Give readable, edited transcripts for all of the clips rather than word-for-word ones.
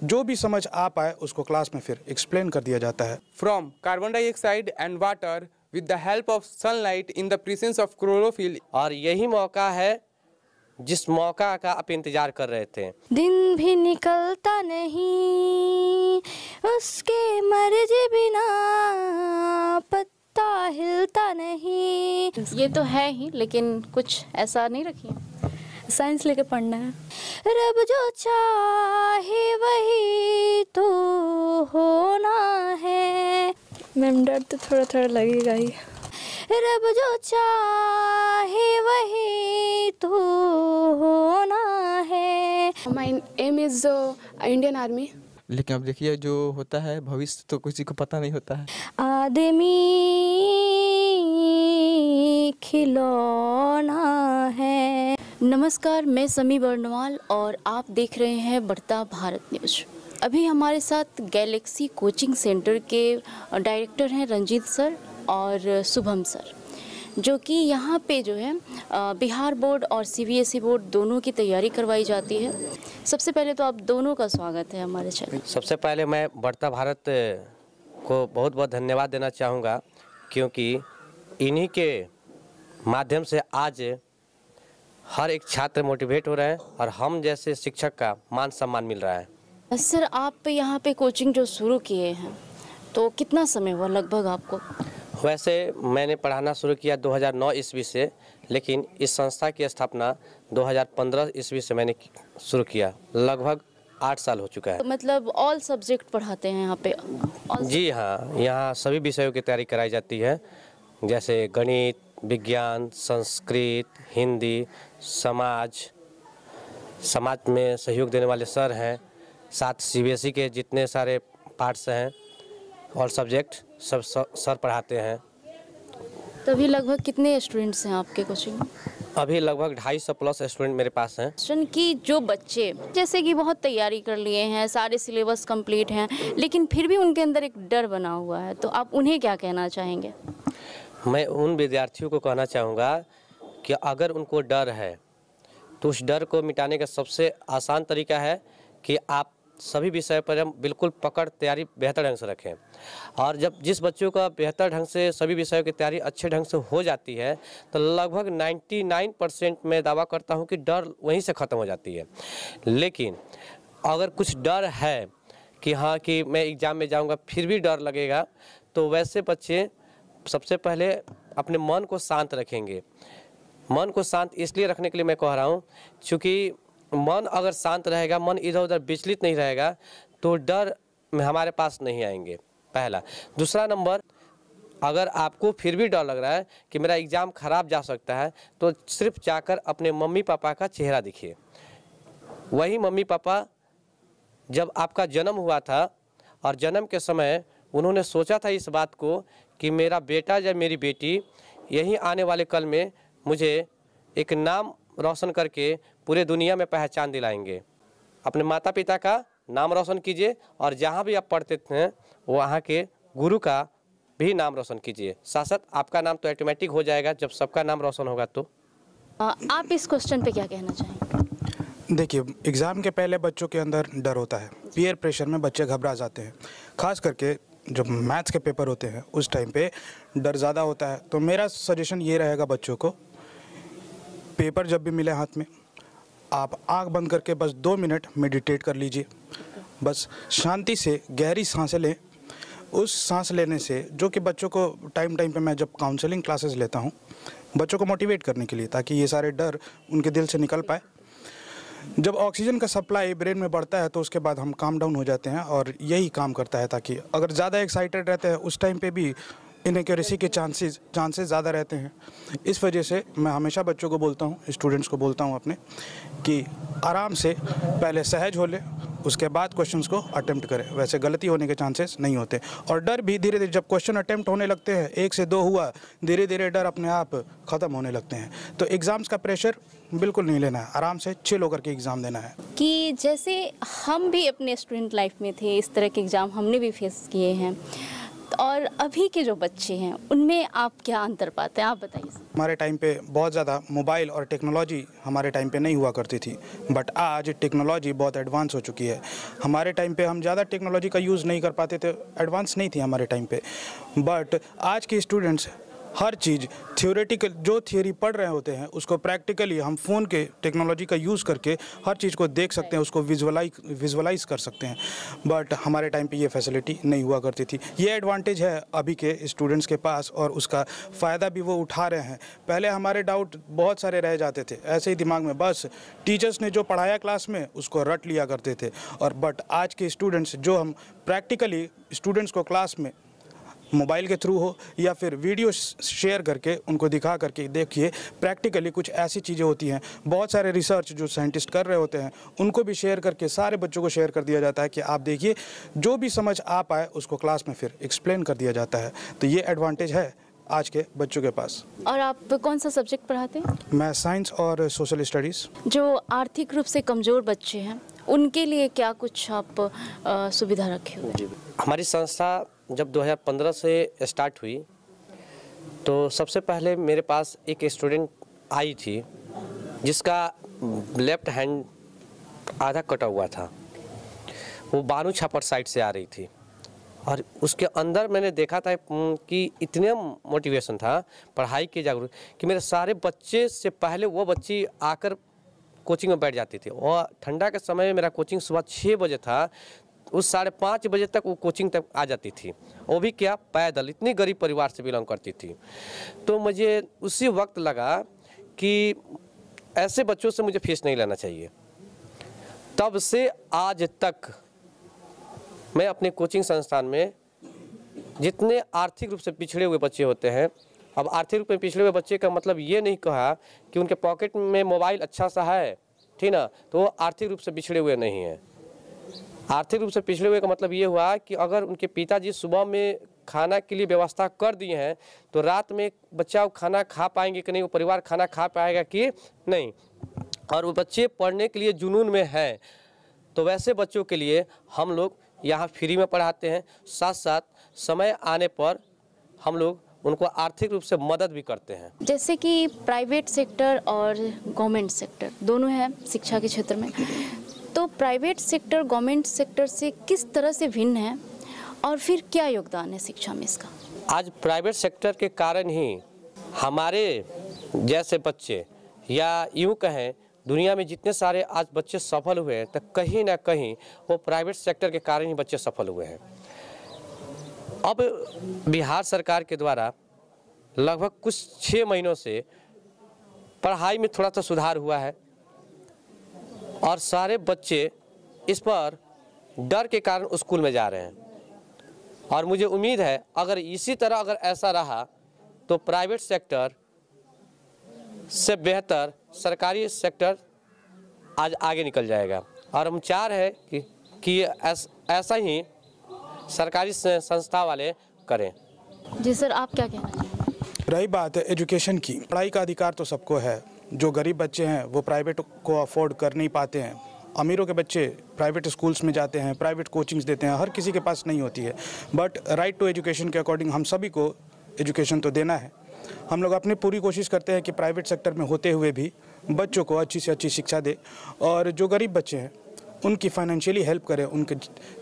जो भी समझ आ पाए उसको क्लास में फिर एक्सप्लेन कर दिया जाता है। From carbon dioxide and water with the help of sunlight in the presence of chlorophyll। और यही मौका है जिस मौका का आप इंतजार कर रहे थे। दिन भी निकलता नहीं उसके मर्जी बिना, पत्ता हिलता नहीं। ये तो है ही, लेकिन कुछ ऐसा नहीं रखिए, साइंस लेके पढ़ना है। रब जो चाहे वही तो होना है। मैम डर तो थोड़ा थोड़ा लगेगा ही। रब जो चाहे वही तो होना है। My aim is Indian army. लेकिन अब देखिए जो होता है भविष्य तो किसी को पता नहीं होता है। आदमी खिलौना है। नमस्कार, मैं समी बर्नवाल और आप देख रहे हैं बढ़ता भारत न्यूज़। अभी हमारे साथ गैलेक्सी कोचिंग सेंटर के डायरेक्टर हैं रंजीत सर और शुभम सर, जो कि यहाँ पे जो है बिहार बोर्ड और सीबीएसई बोर्ड दोनों की तैयारी करवाई जाती है। सबसे पहले तो आप दोनों का स्वागत है हमारे चैनल। सबसे पहले मैं बढ़ता भारत को बहुत बहुत धन्यवाद देना चाहूँगा, क्योंकि इन्हीं के माध्यम से आज हर एक छात्र मोटिवेट हो रहे हैं और हम जैसे शिक्षक का मान सम्मान मिल रहा है। सर, आप यहाँ पे कोचिंग जो शुरू किए हैं तो कितना समय हुआ लगभग आपको? वैसे मैंने पढ़ाना शुरू किया 2009 ईस्वी से, लेकिन इस संस्था की स्थापना 2015 ईस्वी से मैंने शुरू किया। लगभग 8 साल हो चुका है। तो मतलब ऑल सब्जेक्ट पढ़ाते हैं यहाँ पे? जी हाँ, यहाँ सभी विषयों की तैयारी कराई जाती है, जैसे गणित, विज्ञान, संस्कृत, हिंदी, समाज में सहयोग देने वाले सर हैं, साथ सीबीएसई के जितने सारे पार्ट्स हैं और सब्जेक्ट सब सर पढ़ाते हैं। तभी लगभग कितने स्टूडेंट्स हैं आपके कोचिंग में? अभी लगभग 250 प्लस स्टूडेंट मेरे पास हैं। क्वेश्चन कि जो बच्चे जैसे कि बहुत तैयारी कर लिए हैं, सारे सिलेबस कंप्लीट हैं, लेकिन फिर भी उनके अंदर एक डर बना हुआ है, तो आप उन्हें क्या कहना चाहेंगे? मैं उन विद्यार्थियों को कहना चाहूँगा कि अगर उनको डर है तो उस डर को मिटाने का सबसे आसान तरीका है कि आप सभी विषय पर हम बिल्कुल पकड़ तैयारी बेहतर ढंग से रखें। और जब जिस बच्चों का बेहतर ढंग से सभी विषयों की तैयारी अच्छे ढंग से हो जाती है तो लगभग 99% मैं दावा करता हूं कि डर वहीं से ख़त्म हो जाती है। लेकिन अगर कुछ डर है कि हाँ कि मैं एग्ज़ाम में जाऊंगा फिर भी डर लगेगा, तो वैसे बच्चे सबसे पहले अपने मन को शांत रखेंगे। मन को शांत इसलिए रखने के लिए मैं कह रहा हूँ क्योंकि मन अगर शांत रहेगा, मन इधर उधर विचलित नहीं रहेगा, तो डर में हमारे पास नहीं आएंगे, पहला। दूसरा नंबर, अगर आपको फिर भी डर लग रहा है कि मेरा एग्ज़ाम ख़राब जा सकता है, तो सिर्फ जाकर अपने मम्मी पापा का चेहरा दिखिए। वही मम्मी पापा जब आपका जन्म हुआ था और जन्म के समय उन्होंने सोचा था इस बात को कि मेरा बेटा या मेरी बेटी यही आने वाले कल में मुझे एक नाम रोशन करके पूरे दुनिया में पहचान दिलाएंगे। अपने माता पिता का नाम रोशन कीजिए और जहाँ भी आप पढ़ते थे वहाँ के गुरु का भी नाम रोशन कीजिए। साथ साथ आपका नाम तो ऑटोमेटिक हो जाएगा जब सबका नाम रोशन होगा। तो आप इस क्वेश्चन पे क्या कहना चाहेंगे? देखिए, एग्ज़ाम के पहले बच्चों के अंदर डर होता है, पीयर प्रेशर में बच्चे घबरा जाते हैं। खास करके जब मैथ्स के पेपर होते हैं उस टाइम पे डर ज़्यादा होता है। तो मेरा सजेशन ये रहेगा बच्चों को, पेपर जब भी मिले हाथ में आप आंख बंद करके बस 2 मिनट मेडिटेट कर लीजिए। बस शांति से गहरी सांसें लें। उस सांस लेने से, जो कि बच्चों को टाइम पे मैं जब काउंसलिंग क्लासेस लेता हूँ बच्चों को मोटिवेट करने के लिए, ताकि ये सारे डर उनके दिल से निकल पाए। जब ऑक्सीजन का सप्लाई ब्रेन में बढ़ता है तो उसके बाद हम काम डाउन हो जाते हैं, और यही काम करता है ताकि अगर ज़्यादा एक्साइटेड रहते हैं उस टाइम पे भी इनएक्यूरेसी के चांसेस ज़्यादा रहते हैं। इस वजह से मैं हमेशा बच्चों को बोलता हूँ, स्टूडेंट्स को बोलता हूँ अपने, कि आराम से पहले सहज हो ले, उसके बाद क्वेश्चंस को अटेम्प्ट करें। वैसे गलती होने के चांसेस नहीं होते। और डर भी धीरे धीरे जब क्वेश्चन अटेम्प्ट होने लगते हैं, 1 से 2 हुआ, धीरे धीरे डर अपने आप ख़त्म होने लगते हैं। तो एग्ज़ाम्स का प्रेशर बिल्कुल नहीं लेना है, आराम से चिल होकर के एग्ज़ाम देना है। कि जैसे हम भी अपने स्टूडेंट लाइफ में थे, इस तरह के एग्ज़ाम हमने भी फेस किए हैं, और अभी के जो बच्चे हैं उनमें आप क्या अंतर पाते हैं, आप बताइए। हमारे टाइम पे बहुत ज़्यादा मोबाइल और टेक्नोलॉजी हमारे टाइम पे नहीं हुआ करती थी, बट आज टेक्नोलॉजी बहुत एडवांस हो चुकी है। हमारे टाइम पे हम ज़्यादा टेक्नोलॉजी का यूज़ नहीं कर पाते थे, एडवांस नहीं थी हमारे टाइम पे, बट आज के स्टूडेंट्स हर चीज़ थियोरेटिकल जो थियोरी पढ़ रहे होते हैं उसको प्रैक्टिकली हम फ़ोन के टेक्नोलॉजी का यूज़ करके हर चीज़ को देख सकते हैं, उसको विजुअलाइज कर सकते हैं। बट हमारे टाइम पे ये फैसिलिटी नहीं हुआ करती थी। ये एडवांटेज है अभी के स्टूडेंट्स के पास और उसका फ़ायदा भी वो उठा रहे हैं। पहले हमारे डाउट बहुत सारे रह जाते थे ऐसे ही दिमाग में, बस टीचर्स ने जो पढ़ाया क्लास में उसको रट लिया करते थे। और बट आज के स्टूडेंट्स जो हम प्रैक्टिकली स्टूडेंट्स को क्लास में मोबाइल के थ्रू हो या फिर वीडियो शेयर करके उनको दिखा करके देखिए, प्रैक्टिकली कुछ ऐसी चीज़ें होती हैं, बहुत सारे रिसर्च जो साइंटिस्ट कर रहे होते हैं उनको भी शेयर करके सारे बच्चों को शेयर कर दिया जाता है कि आप देखिए, जो भी समझ आ पाए उसको क्लास में फिर एक्सप्लेन कर दिया जाता है। तो ये एडवांटेज है आज के बच्चों के पास। और आप कौन सा सब्जेक्ट पढ़ाते हैं? मैं साइंस और सोशल स्टडीज़। जो आर्थिक रूप से कमज़ोर बच्चे हैं उनके लिए क्या कुछ आप सुविधा रखे हुए हैं? हमारी संस्था जब 2015 से स्टार्ट हुई तो सबसे पहले मेरे पास एक स्टूडेंट आई थी जिसका लेफ्ट हैंड आधा कटा हुआ था। वो बानू छापर साइड से आ रही थी और उसके अंदर मैंने देखा था कि इतने मोटिवेशन था पढ़ाई की जागरूक कि मेरे सारे बच्चे से पहले वो बच्ची आकर कोचिंग में बैठ जाती थी। और ठंडा के समय में मेरा कोचिंग सुबह 6 बजे था, उस 5:30 बजे तक वो कोचिंग तक आ जाती थी, वो भी क्या पैदल। इतनी गरीब परिवार से बिलोंग करती थी। तो मुझे उसी वक्त लगा कि ऐसे बच्चों से मुझे फीस नहीं लेना चाहिए। तब से आज तक मैं अपने कोचिंग संस्थान में जितने आर्थिक रूप से पिछड़े हुए बच्चे होते हैं, अब आर्थिक रूप में पिछड़े हुए बच्चे का मतलब ये नहीं कहा कि उनके पॉकेट में मोबाइल अच्छा सा है, ठीक ना, तो वो आर्थिक रूप से पिछड़े हुए नहीं हैं। आर्थिक रूप से पिछड़े हुए का मतलब ये हुआ कि अगर उनके पिताजी सुबह में खाना के लिए व्यवस्था कर दिए हैं तो रात में बच्चा खाना खा पाएंगे कि नहीं, वो परिवार खाना खा पाएगा कि नहीं, और वो बच्चे पढ़ने के लिए जुनून में हैं। तो वैसे बच्चों के लिए हम लोग यहाँ फ्री में पढ़ाते हैं, साथ साथ समय आने पर हम लोग उनको आर्थिक रूप से मदद भी करते हैं। जैसे कि प्राइवेट सेक्टर और गवर्नमेंट सेक्टर दोनों है शिक्षा के क्षेत्र में, तो प्राइवेट सेक्टर गवर्नमेंट सेक्टर से किस तरह से भिन्न है और फिर क्या योगदान है शिक्षा में इसका? आज प्राइवेट सेक्टर के कारण ही हमारे जैसे बच्चे, या यूँ कहें दुनिया में जितने सारे आज बच्चे सफल हुए हैं, तो कहीं ना कहीं वो प्राइवेट सेक्टर के कारण ही बच्चे सफल हुए हैं। अब बिहार सरकार के द्वारा लगभग कुछ 6 महीनों से पढ़ाई में थोड़ा सा सुधार हुआ है और सारे बच्चे इस पर डर के कारण स्कूल में जा रहे हैं। और मुझे उम्मीद है अगर इसी तरह अगर ऐसा रहा तो प्राइवेट सेक्टर से बेहतर सरकारी सेक्टर आज आगे निकल जाएगा। और हम चाह रहे हैं कि ऐसा ही सरकारी संस्था वाले करें। जी सर, आप क्या कहना चाहेंगे? रही बात है एजुकेशन की, पढ़ाई का अधिकार तो सबको है। जो गरीब बच्चे हैं वो प्राइवेट को अफोर्ड कर नहीं पाते हैं, अमीरों के बच्चे प्राइवेट स्कूल्स में जाते हैं, प्राइवेट कोचिंग्स देते हैं, हर किसी के पास नहीं होती है। बट राइट टू एजुकेशन के अकॉर्डिंग हम सभी को एजुकेशन तो देना है। हम लोग अपनी पूरी कोशिश करते हैं कि प्राइवेट सेक्टर में होते हुए भी बच्चों को अच्छी से अच्छी शिक्षा दे और जो गरीब बच्चे हैं उनकी फाइनेंशियली हेल्प करें, उनके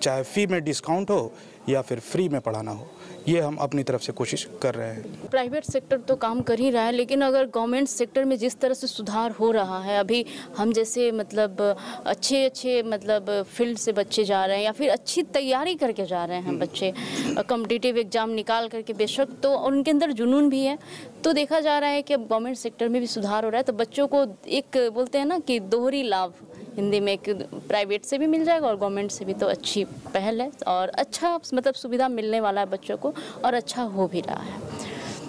चाहे फ़ी में डिस्काउंट हो या फिर फ्री में पढ़ाना हो, ये हम अपनी तरफ से कोशिश कर रहे हैं। प्राइवेट सेक्टर तो काम कर ही रहा है, लेकिन अगर गवर्नमेंट सेक्टर में जिस तरह से सुधार हो रहा है, अभी हम जैसे मतलब अच्छे मतलब फील्ड से बच्चे जा रहे हैं या फिर अच्छी तैयारी करके जा रहे हैं बच्चे, कॉम्पिटिटिव एग्ज़ाम निकाल करके, बेशक तो उनके अंदर जुनून भी है, तो देखा जा रहा है कि अब गवर्नमेंट सेक्टर में भी सुधार हो रहा है। तो बच्चों को एक बोलते हैं ना कि दोहरी लाभ हिंदी में, एक प्राइवेट से भी मिल जाएगा और गवर्नमेंट से भी, तो अच्छी पहल है और अच्छा मतलब सुविधा मिलने वाला है बच्चों को और अच्छा हो भी रहा है।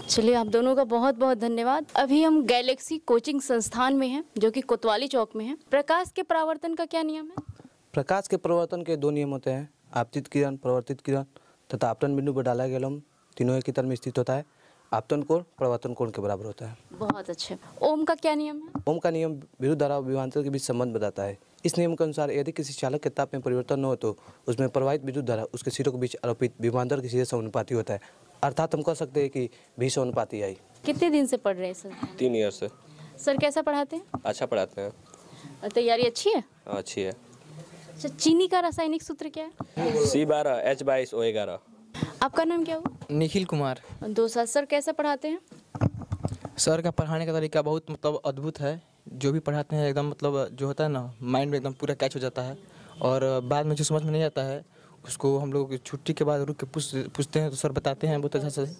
चलिए, आप दोनों का बहुत बहुत धन्यवाद। अभी हम गैलेक्सी कोचिंग संस्थान में हैं जो कि कोतवाली चौक में है। प्रकाश के परावर्तन का क्या नियम है? प्रकाश के परावर्तन के 2 नियम होते हैं, आपतित किरण, परावर्तित किरण तथा आपतन बिंदु पर डाला गया लंब तीनों एक ही तल में स्थित होता है। आपतन कोण परावर्तन कोण के बराबर होता है। बहुत अच्छे। ओम का क्या नियम है? ओम का नियम विद्युत धारा और विभवांतर के बीच संबंध बताता है। इस नियम के अनुसार यदि किसी चालक के ताप में परिवर्तन न हो तो उसमें प्रवाहित विद्युत धारा उसके सिरों के बीच आरोपित विमानदर के सीधे समानुपाती होता है। अर्थात हम कह सकते हैं कि भी समानुपाती आई। कितने दिन से पढ़ रहे हैं सर? 3 ईयर से। सर कैसा पढ़ाते हैं? अच्छा पढ़ाते हैं। और तैयारी अच्छी है? अच्छी है। अच्छा, चीनी का रासायनिक सूत्र क्या है? C12H22O11। आपका नाम क्या हुआ? निखिल कुमार। 2 साल। सर कैसा पढ़ाते हैं? सर का पढ़ाने का तरीका बहुत मतलब अद्भुत है। जो भी पढ़ाते हैं एकदम मतलब जो होता है ना माइंड में एकदम पूरा कैच हो जाता है और बाद में जो समझ में नहीं आता है उसको हम लोग छुट्टी के बाद रुक के पूछते हैं तो सर बताते हैं बहुत अच्छा से।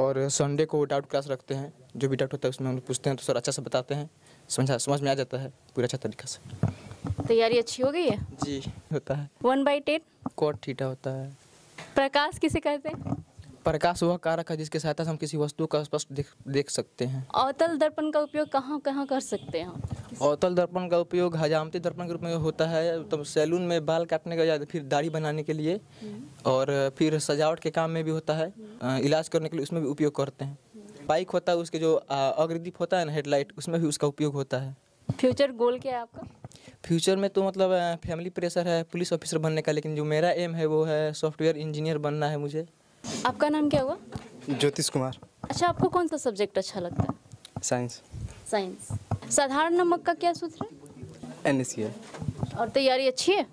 और संडे को डाउट क्लास रखते हैं, जो भी डाउट होता है उसमें हम लोग पूछते हैं तो सर अच्छा से बताते हैं, समझ में आ जाता है पूरा अच्छा तरीका से। तैयारी अच्छी हो गई है? जी होता है। 1/10 कॉट थीटा होता है। प्रकाश किसे कहते हैं? प्रकाश वह कारक है जिसके सहायता से हम किसी वस्तु का स्पष्ट देख सकते हैं। अवतल दर्पण का उपयोग कहाँ कहाँ कर सकते हैं हम? अवतल दर्पण का उपयोग हजामती दर्पण के रूप में होता है, तो सैलून में बाल काटने का या फिर दाढ़ी बनाने के लिए, और फिर सजावट के काम में भी होता है, इलाज करने के लिए उसमें भी उपयोग करते हैं। बाइक होता है उसके जो अग्रदीप होता है ना हेडलाइट, उसमें भी उसका उपयोग होता है। फ्यूचर गोल क्या है आपका? फ्यूचर में तो मतलब फैमिली प्रेशर है पुलिस ऑफिसर बनने का, लेकिन जो मेरा एम है वो है सॉफ्टवेयर इंजीनियर बनना है मुझे। आपका नाम क्या हुआ? ज्योतिष कुमार। अच्छा, आपको कौन सा सब्जेक्ट अच्छा लगता है? साइंस। साइंस। साधारण नमक का क्या सूत्र है? NaCl। और तैयारी अच्छी है?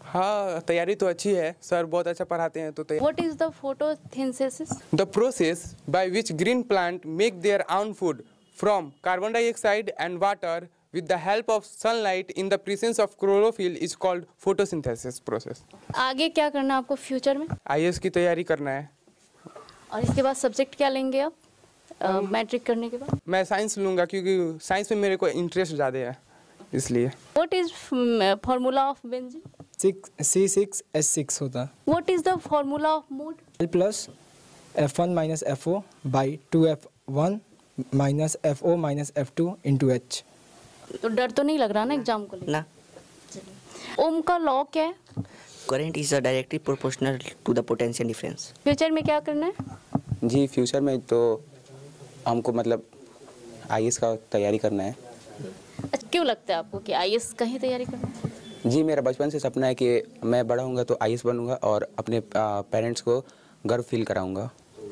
हाँ, तैयारी तो अच्छी है सर, बहुत अच्छा पढ़ाते हैं। तो What is the photosynthesis? The process by which green plant make their own food from carbon dioxide and water with the help of sunlight in the presence of chlorophyll is called photosynthesis process. आगे क्या करना है आपको future में? IAS की तैयारी करना है। और इसके बाद सब्जेक्ट क्या लेंगे आप मैट्रिक करने के बाद? मैं साइंस लूँगा क्योंकि साइंस में मेरे को इंटरेस्ट ज़्यादा है, इसलिए। What is formula of benzene? C6H6 होता है। What is the formula of mode? L plus F1 minus FO by 2F1 minus FO minus F2 into H। तो डर तो नहीं लग रहा ना एग्जाम को लेकर? ना। ओम का लॉ क्या है? Current is directly proportional to the potential difference. Future में क्या करना है? जी फ्यूचर में तो हमको मतलब IAS का तैयारी करना है। अच्छा, क्यों लगता है आपको कि IAS का ही तैयारी करना है? जी मेरा बचपन से सपना है कि मैं बड़ा होऊंगा तो IAS बनूंगा और अपने पेरेंट्स को गर्व फील कराऊंगा।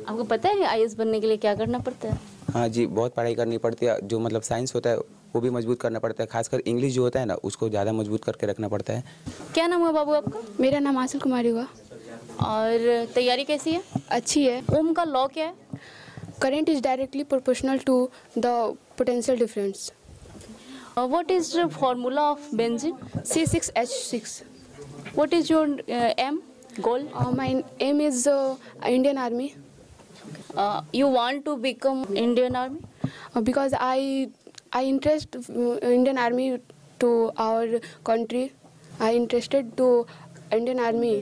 आपको पता है IAS बनने के लिए क्या करना पड़ता है? हाँ जी, बहुत पढ़ाई करनी पड़ती है। जो मतलब साइंस होता है वो भी मजबूत करना पड़ता है, खासकर इंग्लिश जो होता है ना उसको ज़्यादा मजबूत करके रखना पड़ता है। क्या नाम हुआ बाबू आपका? मेरा नाम आसिल कुमारी हुआ। और तैयारी कैसी है? अच्छी है। ओम का लॉ क्या है? Current is directly proportional to the potential difference. What is the formula of benzene? C6H6. What is your aim, goal? My aim is Indian Army. You want to become Indian Army? Because I interest Indian Army to our country. I interested to Indian Army.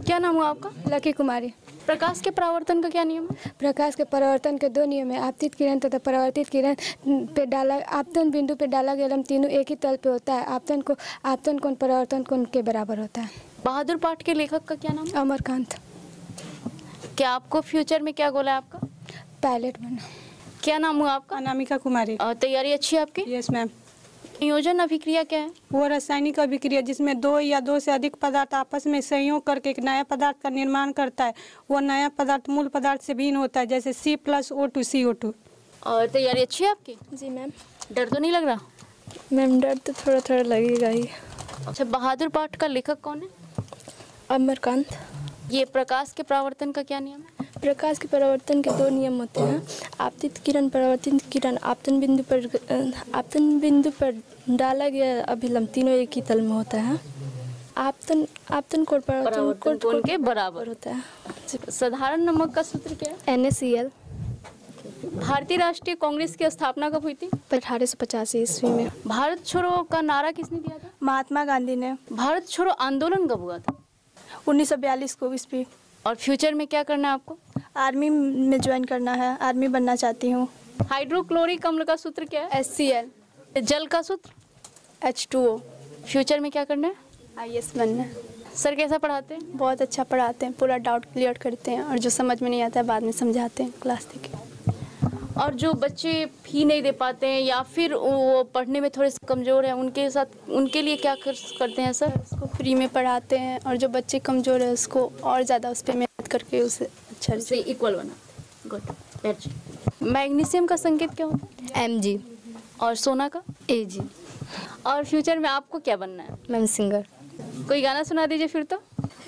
क्या नाम हुआ आपका? Lucky कुमारी। प्रकाश के परावर्तन का क्या नियम है? प्रकाश के परावर्तन के 2 नियम है। आपतित किरण तथा परावर्तित किरण पे डाला आपतन बिंदु पे डाला गया लम्ब तीनों एक ही तल पे होता है। आपतन कोण परावर्तन कोण के बराबर होता है। बहादुर पाठ के लेखक का क्या नाम है? अमरकांत। क्या आपको फ्यूचर में क्या गोल है आपका? पायलट बनना। क्या नाम हुआ आपका? अनामिका कुमारी। तैयारी अच्छी है आपकी? Yes ma'am. संयोजन अभिक्रिया क्या है? वो रासायनिक अभिक्रिया जिसमें 2 या 2 से अधिक पदार्थ आपस में संयोग करके एक नया पदार्थ का निर्माण करता है। वो नया पदार्थ मूल पदार्थ से भिन्न होता है, जैसे C+O2 CO2। और तैयारी अच्छी है आपकी? जी मैम। डर तो नहीं लग रहा? मैम डर तो थोड़ा थोड़ा लगेगा ही। अच्छा, बहादुर पाठ का लेखक कौन है? अमरकांत। ये प्रकाश के परावर्तन का क्या नियम है? प्रकाश के परावर्तन के 2 नियम होते हैं। आपतित किरण परावर्तित किरण आपतन बिंदु पर डाला गया अभिलंब तीनों एक ही तल में होता है। आपतन कोण परावर्तन कोण के बराबर होता है। साधारण नमक का सूत्र क्या है? NaCl। भारतीय राष्ट्रीय कांग्रेस की स्थापना कब हुई थी? 1885 ईस्वी में। भारत छोड़ो का नारा किसने दिया था? महात्मा गांधी ने। भारत छोड़ो आंदोलन कब हुआ था? 1942 को ईस्वी। और फ्यूचर में क्या करना है आपको? आर्मी में ज्वाइन करना है, आर्मी बनना चाहती हूँ। हाइड्रोक्लोरिक अम्ल का सूत्र क्या है? HCl। जल का सूत्र? H2O। फ्यूचर में क्या करना है? IAS बनना है। सर कैसा पढ़ाते हैं? बहुत अच्छा पढ़ाते हैं, पूरा डाउट क्लियर करते हैं और जो समझ में नहीं आता है बाद में समझाते हैं क्लास देके। और जो बच्चे फी नहीं दे पाते हैं या फिर वो पढ़ने में थोड़े से कमज़ोर हैं, उनके साथ उनके लिए क्या करते हैं सर? उसको फ्री में पढ़ाते हैं और जो बच्चे कमज़ोर है उसको और ज़्यादा उस पर मेहनत करके उसे अच्छा से इक्वल बनाते। गुड। मैग्नीशियम का संकेत क्या होता है? Mg। और सोना का? Ag। और फ्यूचर में आपको क्या बनना है? Ma'am singer. कोई गाना सुना दीजिए फिर तो।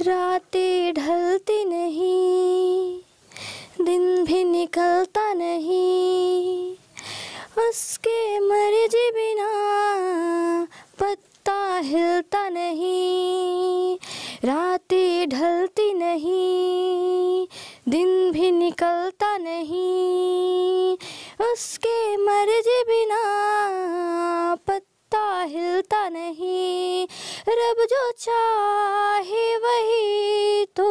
रातें ढलती नहीं, दिन भी निकलता नहीं, उसके मर्जी बिना पत्ता हिलता नहीं। रातें ढलती नहीं, दिन भी निकलता नहीं, उसके मर्जी बिना पत्ता हिलता नहीं। रब जो चाहे वही तो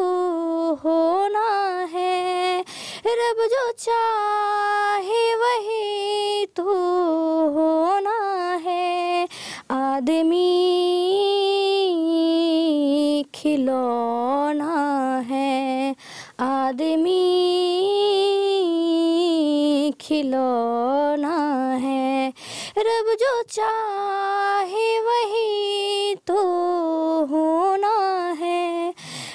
होना है, रब जो चाहे वही तो होना है। आदमी खिलौना है, आदमी खिलौना है। रब जो चाहे वही तो होना है,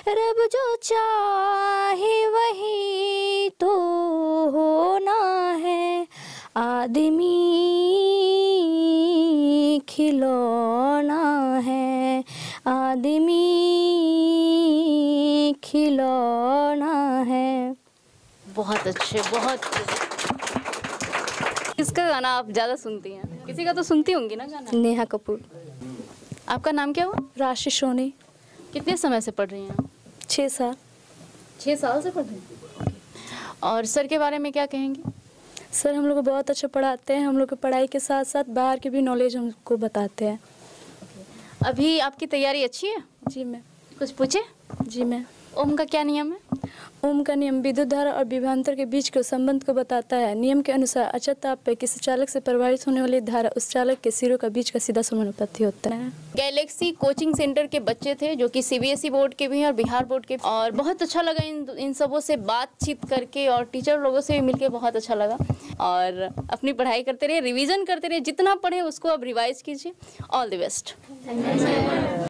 रब जो चाहे वही तो होना है। आदमी खिलौना है, आदमी खिलौना है। बहुत अच्छे, बहुत। किसका गाना आप ज़्यादा सुनती हैं? किसी का तो सुनती होंगी ना गाना। नेहा कपूर। आपका नाम क्या हुआ? राशि सोनी। कितने समय से पढ़ रही हैं आप? 6 साल। 6 साल से पढ़ रही हैं। और सर के बारे में क्या कहेंगी? सर हम लोग को बहुत अच्छा पढ़ाते हैं, हम लोग को पढ़ाई के साथ साथ बाहर की भी नॉलेज हमको बताते हैं। अभी आपकी तैयारी अच्छी है? जी मैम। कुछ पूछे? जी मैम। ओम का क्या नियम है? ओम का नियम विद्युत धारा और विभवांतर के बीच के संबंध को बताता है। नियम के अनुसार अचल ताप पर किसी चालक से प्रवाहित होने वाली धारा उस चालक के सिरों का बीच का सीधा समानुपाती होता है। गैलेक्सी कोचिंग सेंटर के बच्चे थे जो कि सीबीएसई बोर्ड के भी हैं और बिहार बोर्ड के, और बहुत अच्छा लगा इन सबों से बातचीत करके, और टीचर लोगों से भी मिलके बहुत अच्छा लगा। और अपनी पढ़ाई करते रहिए, रिवीजन करते रहिए, जितना पढ़े उसको अब रिवाइज कीजिए। All the best.